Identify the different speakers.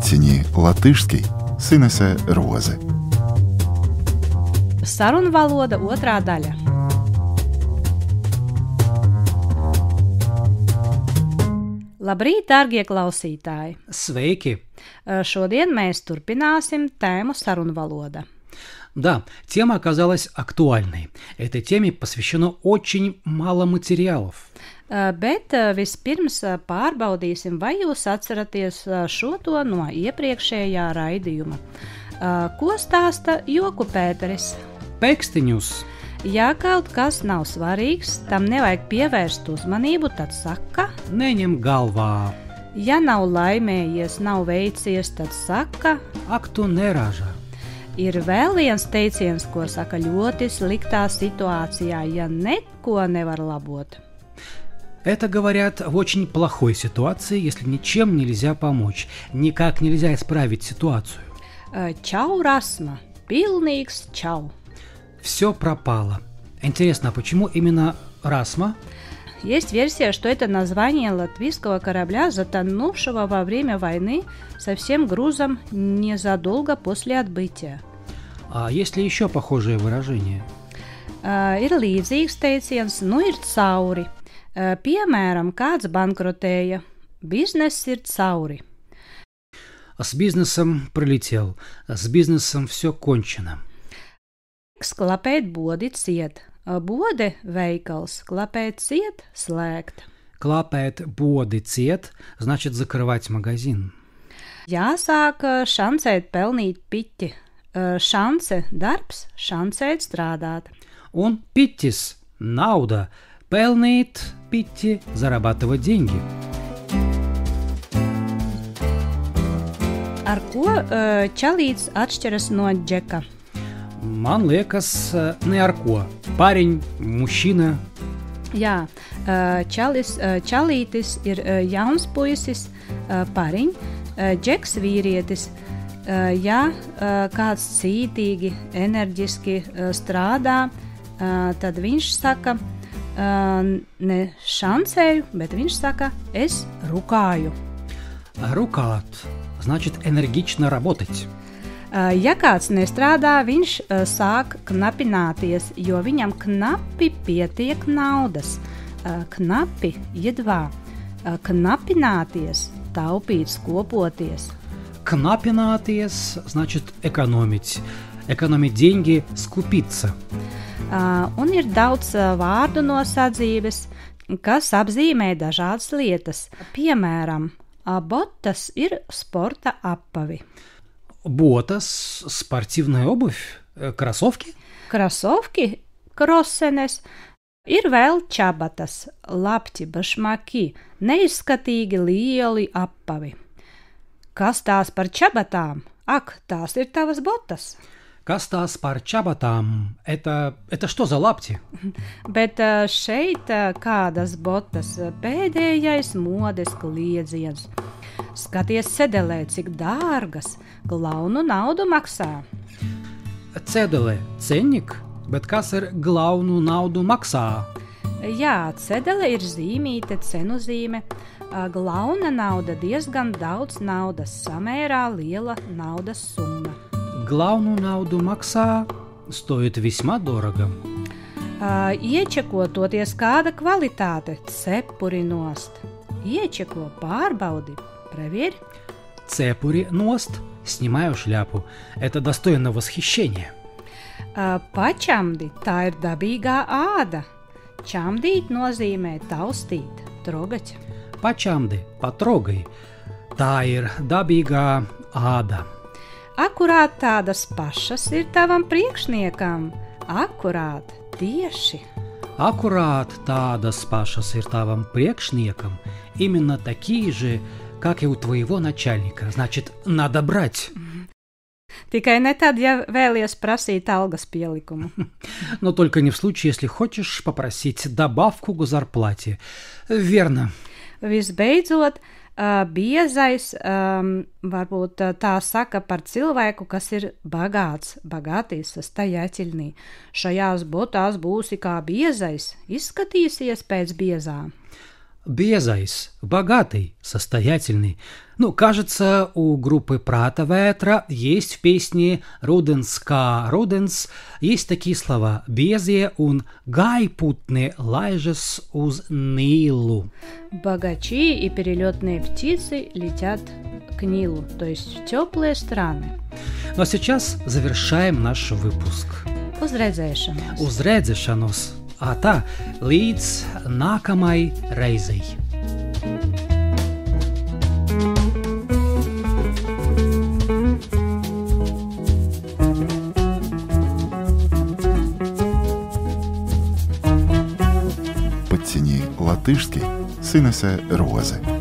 Speaker 1: Цині латышский Sinese Roze.
Speaker 2: Sarunu valoda otrā daļa. Labrīt, dārgie klausītāji!
Speaker 3: Sveiki!
Speaker 2: Šodien mēs turpināsim tēmu sarunu valoda.
Speaker 3: Да, тема оказалась актуальной. Этой теме посвящено очень мало материалов.
Speaker 2: Bet vispirms pārbaudīsim, vai jūs atceraties šo to no iepriekšējā raidījuma. Ko stāsta Joku Pēteris?
Speaker 3: Pēkstiņus.
Speaker 2: Ja kaut kas nav svarīgs, tam nevajag pievērst uzmanību, tad saka:
Speaker 3: Neņem galvā.
Speaker 2: Ja nav laimējies, nav veicies, tad saka:
Speaker 3: Ak, tu neraža.
Speaker 2: Ir vēl viens teiciens, ko saka ļoti sliktā situācijā, ja neko nevar labot.
Speaker 3: Это говорят в очень плохой ситуации, если ничем нельзя помочь, никак нельзя исправить ситуацию.
Speaker 2: Čau, rasma, pilnīgs čau.
Speaker 3: Все пропало. Интересно, а почему именно расма?
Speaker 2: Есть версия, что это название латвийского корабля, затонувшего во время войны со всем грузом незадолго после отбытия.
Speaker 3: А есть ли еще похожие выражения?
Speaker 2: Ir līdzīgs teiciens, ir cauri. Piemēram, kāds bankrotēja, bizness ir cauri.
Speaker 3: С бизнесом пролетел, с бизнесом все кончено.
Speaker 2: Klapēt bodi ciet. Bode veikals, klapēt ciet slēgt.
Speaker 3: Klapēt bodi ciet, значит закрывать магазин.
Speaker 2: Jāsāk šancēt pelnīt piķi. Šance darbs, šancēt strādāt.
Speaker 3: Un piķis nauda, pelnīt piķi, зарабатывать деньги.
Speaker 2: Ar ko čalīts atšķiras no džeka?
Speaker 3: Man liekas, ne ar ko. Парень, мужчина.
Speaker 2: Jā, čalītis ir jauns puisis, pariņ, džeks vīrietis. Ja kāds cītīgi, enerģiski strādā, tad viņš saka, ne šancēju, bet viņš saka, es rukāju.
Speaker 3: Рукāt, значит энергично работать.
Speaker 2: Ja kāds nestrādā, viņš sāk knapināties, jo viņam knapi pietiek naudas. Knapi jedvā. Knapināties, taupīt, skopoties.
Speaker 3: Knapināties, значит экономить. Экономить деньги, скупиться.
Speaker 2: Un ir daudz vārdu no sadzīves, kas apzīmē dažādas lietas. Piemēram, botas ir sporta apavi.
Speaker 3: Ботас, спортивная обувь, кроссовки.
Speaker 2: Krasovki, krosenes, ir vēl čabatas, lapti, bašmaki, neizskatīgi lieli apavi. Kas tās par čabatām? Ak, tās ir tavas botas.
Speaker 3: Kas tās par čabatām? Это что за лапти?
Speaker 2: Bet šeit kādas botas, pēdējais modes kliedziens. Skaties sedelē, cik dārgas, glaunu naudu maksā.
Speaker 3: Cedele, cennik, bet kas ir glaunu naudu maksā?
Speaker 2: Jā, cedele ir zīmīte, cenu zīme. Glauna nauda diezgan daudz naudas, samērā liela naudas summa.
Speaker 3: Главную naudu maksā, стоит весьма дорого.
Speaker 2: Iečekototies kāda kvalitāte, cepuri nost. Iečeko, pārbaudi, проверь.
Speaker 3: Цепури ност, снимаю шляпу. Это достойно восхищения.
Speaker 2: Pačamdi, tā ir dabīgā āda. Čamdīt nozīmē taustīt, trogać.
Speaker 3: Pačamdi, patrogaj. Tā ir dabīgā āda.
Speaker 2: Akurāt tādas pašas ir tavam priekšniekam. Akurāt, tieši.
Speaker 3: Аккурат tādas pašas ir tavam priekšniekam. Именно такие же, как и у твоего начальника. Значит, надо брать.
Speaker 2: Tikai ne tad, ja vēlies prasīt algas pielikumu.
Speaker 3: Но только не в случае, если хочешь попросить добавку к зарплате. Верно.
Speaker 2: Visbeidzot, biezais, varbūt tā saka par cilvēku, kas ir bagāts, bagātīs, saстоятельный. Šajās botās būsi kā biezais, izskatīsies pēc biezām.
Speaker 3: безайс, богатый, состоятельный. Кажется, у группы «Прата ветра» есть в песне «Руденс ка руденс» есть такие слова «безе un гайпутне лайжес уз Нилу».
Speaker 2: Богачи и перелетные птицы летят к Нилу, то есть в теплые страны.
Speaker 3: Ну а сейчас завершаем наш выпуск.
Speaker 2: Uzredzēšanos.
Speaker 3: Uzredzēšanos. Tā, līdz nākamai reizei.
Speaker 1: Подтяни латышский с Инесой Розы.